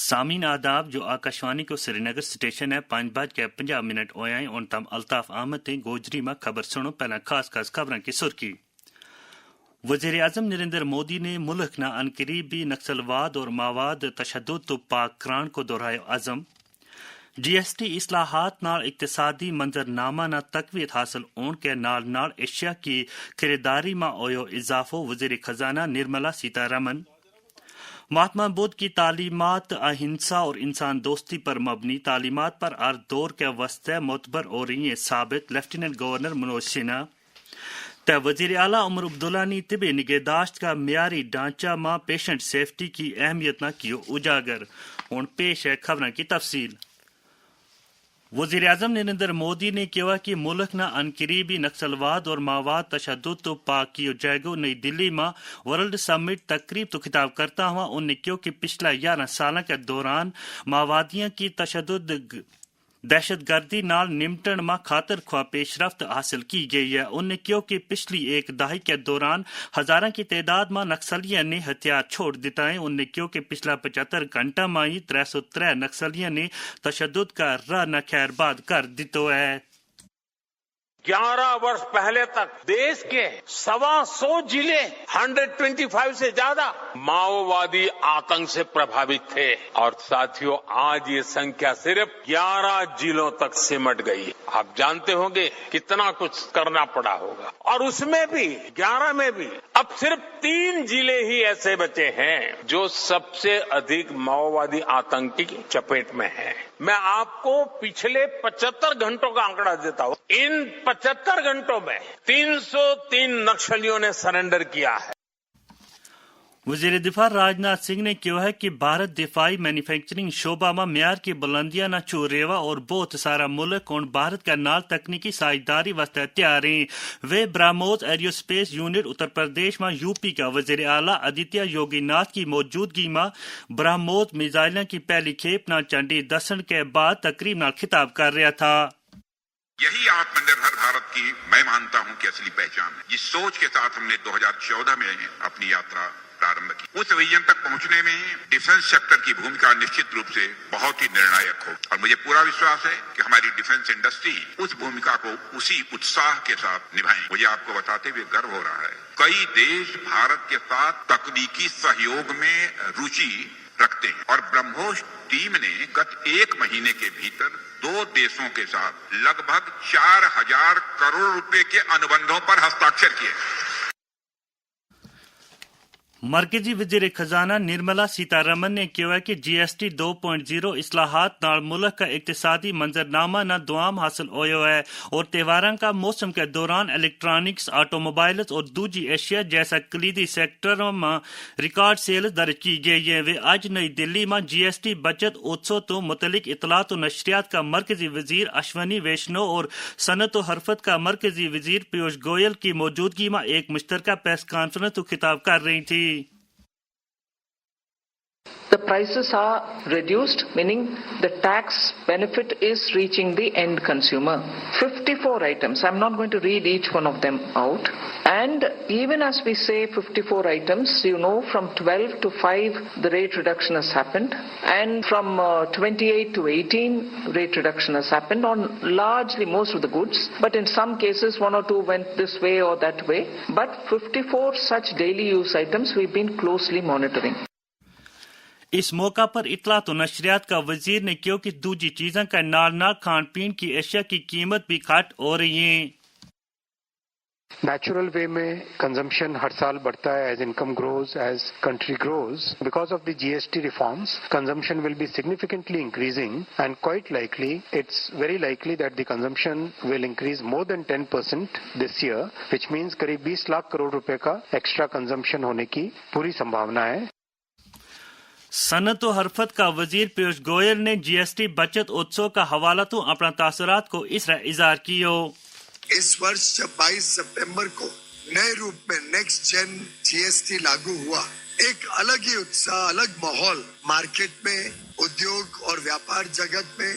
سامعین آداب جو آکاشوانی کو سری نگر اسٹیشن ہے 5:50 ہوئے ان تم الطاف احمد گوجری میں خبر سنو پہلا خاص خبروں کی سرخی۔ وزیر اعظم نریندر مودی نے ملک نہ عنقریبی نکسلواد اور مواد تشدد تو پاک کران کو دہرایا عزم۔ جی ایس ٹی اصلاحات نال اقتصادی منظرنامہ نہ تقویت حاصل ہون کے نال اشیاء کی خریداری میں ہوئے اضافہ، وزیر خزانہ نرملا سیتا رمن۔ مہاتما بدھ کی تعلیمات اہنسا اور انسان دوستی پر مبنی تعلیمات پر ہر دور کے وسطی معتبر ہو رہی ہیں ثابت، لیفٹیننٹ گورنر منوج سنہا۔ وزیر اعلیٰ عمر عبداللہ نے طبی نگہداشت کا معیاری ڈھانچہ میں پیشنٹ سیفٹی کی اہمیت نہ کی اجاگر۔ ہوں پیش ہے خبروں کی تفصیل۔ وزیر اعظم نریندر مودی نے کہا کہ ملک نہ عنقریبی نکسلواد اور مواد تشدد تو پاک کیو جائے گا۔ نئی دلی میں ورلڈ سمٹ تقریب تو خطاب کرتا ہوا انہوں نے کہا کہ پچھلا 11 سالوں کے دوران ماوادیوں کی تشدد دہشت گردی نال نمٹن میں خاطر خواہ پیش رفت حاصل کی گئی ہے۔ انہوں نے کہا کہ پچھلی ایک دہائی کے دوران ہزاروں کی تعداد میں نکسلیوں نے ہتھیار چھوڑ دیتا ہے۔ انہوں نے کہا کہ پچھلا 75 گھنٹہ میں ہی 303 نکسلیوں نے تشدد کا راہ نہ خیر باد کر دیتا ہے۔ 11 वर्ष पहले तक देश के 125 जिले 125 से ज्यादा माओवादी आतंक से प्रभावित थे और साथियों आज ये संख्या सिर्फ 11 जिलों तक सिमट गई। आप जानते होंगे कितना कुछ करना पड़ा होगा और उसमें भी 11 में भी अब सिर्फ 3 जिले ही ऐसे बचे हैं जो सबसे अधिक माओवादी आतंक की चपेट में हैं। मैं आपको पिछले 75 घंटों का आंकड़ा देता हूं। इन 75 घंटों में 303 नक्सलियों ने सरेंडर किया है। وزیر دفاع راجناتھ سنگھ نے کہا ہے کہ بھارت دفاعی مینوفیکچرنگ شعبہ میں معیار کی بلندیاں نہ چھو ریوا اور بہت سارا ملک اور بھارت کا نال تکنیکی ساجھداری واسطے تیار ہیں۔ وہ BrahMos arrow space unit Uttar Pradesh میں یو پی کا وزیر اعلیٰ آدتیہ یوگی ناتھ کی موجودگی میں برہموس میزائلوں کی پہلی کھیپ نہ چنڈی دسن کے بعد تقریب نال خطاب کر رہا تھا۔ یہی آتم نربھر بھارت کی میں مانتا ہوں کہ اصلی پہچان ہے۔ جس سوچ کے ساتھ ہم نے 2014 میں اپنی یاترا پرارمبھ کی، اس ویژن تک پہنچنے میں ڈیفنس سیکٹر کی بھومکا نشچت روپ سے بہت ہی نرنایک ہو اور مجھے پورا وشواس ہے کہ ہماری ڈیفنس انڈسٹری اس بھومکا کو اسی اتساہ کے ساتھ نبھائیں۔ مجھے آپ کو بتاتے ہوئے گرو ہو رہا ہے کئی دیش بھارت کے ساتھ تکنیکی سہیوگ میں روچی رکھتے ہیں اور برہموس ٹیم نے گت 1 مہینے کے بھیتر 2 دیشوں کے ساتھ لگ بھگ 4000 کروڑ روپے کے انوبندھوں پر ہستاکشر کیے۔ مرکزی وزیر خزانہ نرملا سیتا رمن نے کہا کہ جی ایس ٹی 2.0 اصلاحات نال ملک کا اقتصادی منظرنامہ نہ دوام حاصل ہوا ہے اور تہواروں کا موسم کے دوران الیکٹرانکس، آٹو موبائلز اور دوسری اشیاء جیسا کلیدی سیکٹروں میں ریکارڈ سیلز درج کی گئی ہیں۔ وہ آج نئی دلی میں جی ایس ٹی بچت اتسو تو متعلق اطلاعات و نشریات کا مرکزی وزیر اشونی ویشنو اور صنعت و حرفت کا مرکزی وزیر پیوش گوئل کی موجودگی میں ایک مشترکہ پریس کانفرنس کو خطاب کر رہی تھی۔ The prices are reduced, meaning the tax benefit is reaching the end consumer. 54 items. I'm not going to read each one of them out. And even as we say 54 items, you know, from 12 to 5, the rate reduction has happened. And from 28 to 18, rate reduction has happened on largely most of the goods. But in some cases, 1 or 2 went this way or that way. But 54 such daily use items we've been closely monitoring. اس موقع پر اطلاعات و نشریات کا وزیر نے کہا کہ دوسری چیزوں کا نال کھان پین کی اشیاء کی قیمت بھی گھٹ ہو رہی ہیں۔ نیچرل وے میں کنزمپشن ہر سال بڑھتا ہے as income grows, as country grows. Because of the G S T reforms consumption will be significantly increasing and quite likely it's very likely that the consumption will increase more than 10% this year, which means قریب 20 لاکھ کروڑ روپے کا extra consumption ہونے کی پوری سمبھاونا ہے۔ صنعت و حرفت کا وزیر پیوش گوئل نے جی ایس ٹی بچت اتسو کا حوالہ تو اپنا تاثرات کو اس طرح اظہار کیا۔ اس ورش جب 22 سپٹمبر کو نئے روپ میں نیکسٹ جن جی ایس ٹی لاگو ہوا، ایک الگ ہی اتساہ، الگ ماحول مارکیٹ میں، ادیوگ اور ویاپار جگت میں،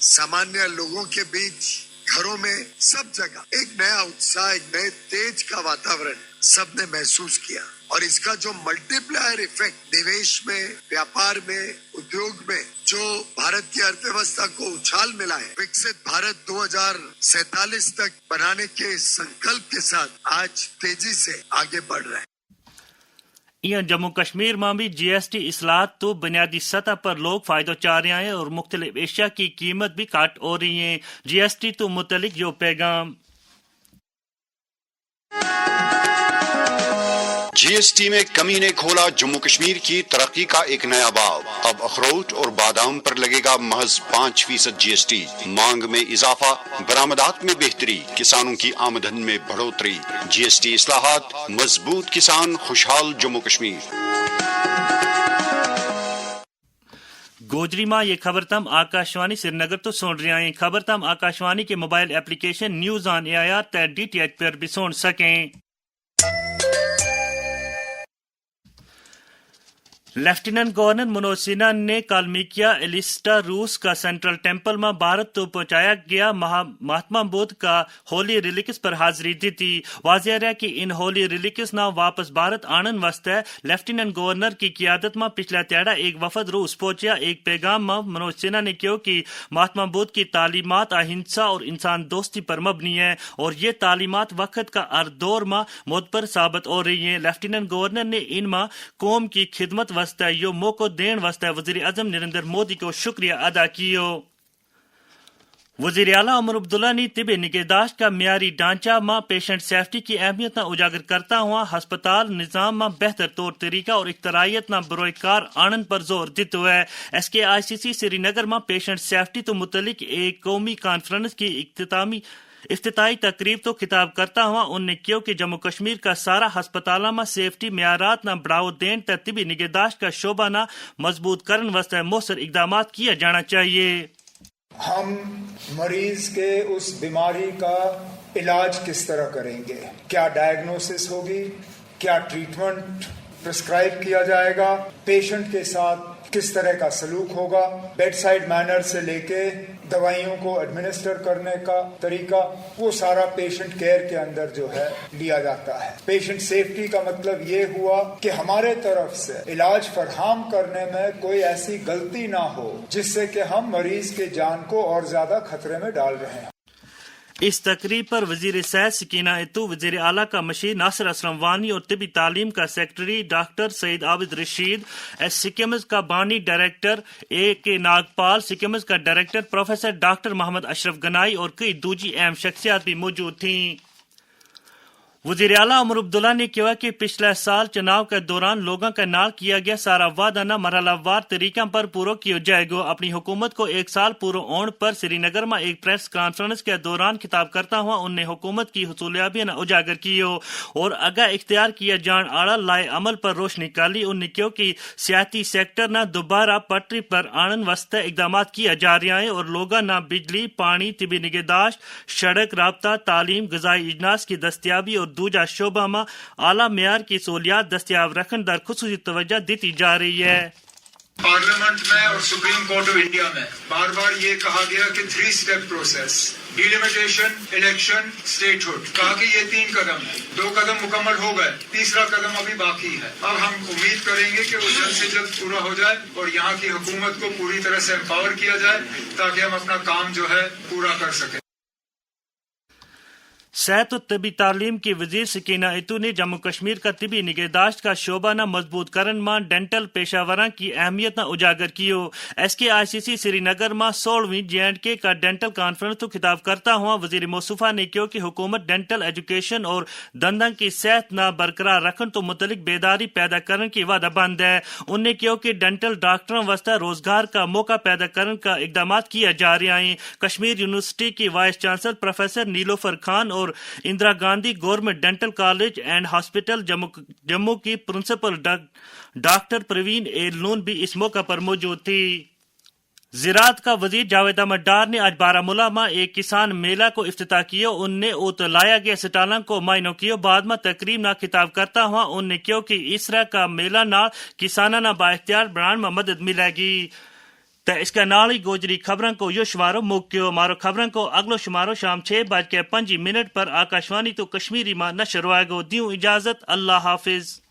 سامانیہ لوگوں کے بیچ، گھروں میں، سب جگہ ایک نیا اتساہ، ایک نئے تیج کا واتاورن सबने महसूस किया और इसका जो मल्टीप्लायर इफेक्ट निवेश में, व्यापार में, उद्योग में जो भारत की अर्थव्यवस्था को उछाल मिला है, विकसित भारत 2047 तक बनाने के संकल्प के साथ आज तेजी से आगे बढ़ रहा है। यहाँ जम्मू कश्मीर में भी GST इस्लाहत तो बुनियादी सतह पर लोग फायदा चाह रहे हैं और मुख्तलिफ एशिया की कीमत भी काट हो रही है। GST तो मुतलिक जो पैगाम GST में कमी ने खोला जम्मू कश्मीर की तरक्की का एक नया बाब। अब अखरोट और बादाम पर लगेगा महज 5% GST। मांग में इजाफा, बरामदात में बेहतरी, किसानों की आमदन में बढ़ोतरी। GST इस्लाहात, मजबूत किसान, खुशहाल जम्मू कश्मीर। गोजरी मां ये खबर तम आकाशवाणी श्रीनगर तो सुन रहे हैं। खबर तम आकाशवाणी के mobile application news on AIR तक DTH पर भी सुन सकें। लेफ्टिनेंट गवर्नर मनोज सिन्हा ने कल मिकिया एलिस्टा रूस का सेंट्रल टेम्पल में भारत तो पहुंचाया गया महात्मा बुद्ध का होली रिलिक्स पर हाजिरी दी थी। वाज़ेह है कि इन होली रिलिक्स ना वापस भारत आनन वास्ते लेफ्टिनेंट गवर्नर की क़ियादत में पिछला त्याड़ा एक वफद रूस पहुंचा। एक पैगाम में मनोज सिन्हा ने कहा कि महात्मा बुद्ध की तालीमात अहिंसा और इंसान दोस्ती पर मबनी है और ये तालीमात वक्त का हर दौर में मुतबर साबित हो रही है। लेफ्टिनेंट गवर्नर ने इनमें कौम की खिदमत यो मौको देने वास्ते वज़ीर आज़म नरेंद्र मोदी को शुक्रिया अदा किया। वज़ीर आला उमर अब्दुल्ला ने तिबी निगहदाश्त का मियारी ढांचा में पेशेंट सेफ्टी की अहमियत न उजागर करता हुआ हस्पताल निज़ाम में बेहतर तौर तरीका और इख्तरायत न बरोकार आनंद पर जोर देते हुए SKICC श्रीनगर में पेशेंट सेफ्टी तो मुतलिक एक कौमी कॉन्फ्रेंस की इफ्तिताई तकरीब तो खिताब करता हुआ उन्होंने कहा कि जम्मू कश्मीर का सारा हस्पताल में सेफ्टी म्यारात न बढ़ाओ देन तरतीबी निगहदाश्त का शोबा न मजबूत करने वास्ते मौसर इकदाम किया जाना चाहिए। हम मरीज के उस बीमारी का इलाज किस तरह करेंगे, क्या डायग्नोसिस होगी, क्या ट्रीटमेंट प्रिस्क्राइब किया जाएगा, पेशेंट के साथ किस तरह का सलूक होगा, बेड साइड मैनर से लेके दवाइयों को एडमिनिस्टर करने का तरीका, वो सारा पेशेंट केयर के अंदर जो है लिया जाता है। पेशेंट सेफ्टी का मतलब ये हुआ कि हमारे तरफ से इलाज फरहम करने में कोई ऐसी गलती ना हो जिससे कि हम मरीज के जान को और ज्यादा खतरे में डाल रहे हैं। इस तकरीब पर वजीर सेहत सकीना इतू, वजीर आला का मशीर नासिर असलम वानी और तिबी तालीम का सेक्रेटरी डॉक्टर सईद आबिद रशीद, सिक्किम्स का बानी डायरेक्टर AK नागपाल, सिक्किम्स का director professor doctor Mohammad Ashraf Ganai और कई दूजी अहम शख्सियात भी मौजूद थीं। वज़ीर आला उमर अब्दुल्ला ने कहा कि पिछले साल चुनाव के दौरान लोगों का नाल किया गया सारा वादा न मरहलावार तरीका पर पूरा किया जाएगा। अपनी हुकूमत को एक साल पूरा होने पर श्रीनगर में एक प्रेस कॉन्फ्रेंस के दौरान खिताब करता हुआ उन्हें हुकूमत की हुसूलियाबियां न उजागर की और आगा इख्तियार किया जान आड़ा लाए अमल पर रोशनी डाली। उन्हें कहा कि सियाती सेक्टर न दोबारा पटरी पर आनन वास्ते इकदाम किया जा रहा है और लोग न बिजली, पानी, तिबी निगहदाश्त, सड़क राबता, तालीम, ग़िज़ाई इजनास की दस्तियाबी और दूजा शोबा में आला मेयार की सहूलियात दस्तियाब रखने दर खुसूसी तवज्जो दी जा रही है। पार्लियामेंट में और सुप्रीम कोर्ट ऑफ इंडिया में बार बार ये कहा गया कि 3 step process, delimitation, election, statehood, कहा कि ये 3 कदम है। 2 कदम मुकम्मल हो गए, तीसरा कदम अभी बाकी है। अब हम उम्मीद करेंगे कि वो जल्द से जल्द पूरा हो जाए और यहाँ की हुकूमत को पूरी तरह से एम्पावर किया जाए ताकि हम अपना काम जो है पूरा कर सकें। सेहत और तबी तालीम की वजीर सकीना इतू ने जम्मू कश्मीर का तबी निगहदाश्त का शोबा न मजबूत करन में डेंटल पेशावरां की अहमियत न उजागर कियो। SKICC श्रीनगर में 16वीं J&K का डेंटल कॉन्फ्रेंस तो खिताब करता हुआ वजीर मौसूफा ने कहा कि हुकूमत डेंटल एजुकेशन और दंदन की सेहत न बरकरार रखने तो मुतलिक बेदारी पैदा करने की वादा बंद है। उन्हें कहा कि डेंटल डॉक्टरों वास्ते रोजगार का मौका पैदा करने का इकदाम किया जा रहा है। कश्मीर यूनिवर्सिटी की vice chancellor professor Nilofar Khan और Indira Gandhi government dental college and hospital Jammu की प्रिंसिपल डॉक्टर प्रवीण एलनून भी इस मौका पर मौजूद थी। ज़राअत का वजीर जावेद अहमद डार ने आज बारामूला में एक किसान मेला को इफ्तिताह किया। उनने उत लाया गया स्टालों को मायनो किया। बाद में तकरीब ना खिताब करता हुआ उनने कहा कि इस तरह का मेला ना किसाना ना बाइख्तियार बनाने में मदद मिलेगी। تو اس کا نال ہی گوجری خبروں کو یو شمارو موکیو مارو خبروں کو اگلو شمارو شام 6:05 پر آکاشوانی تو کشمیری ماں نشر ہوئے گو دیوں اجازت اللہ حافظ.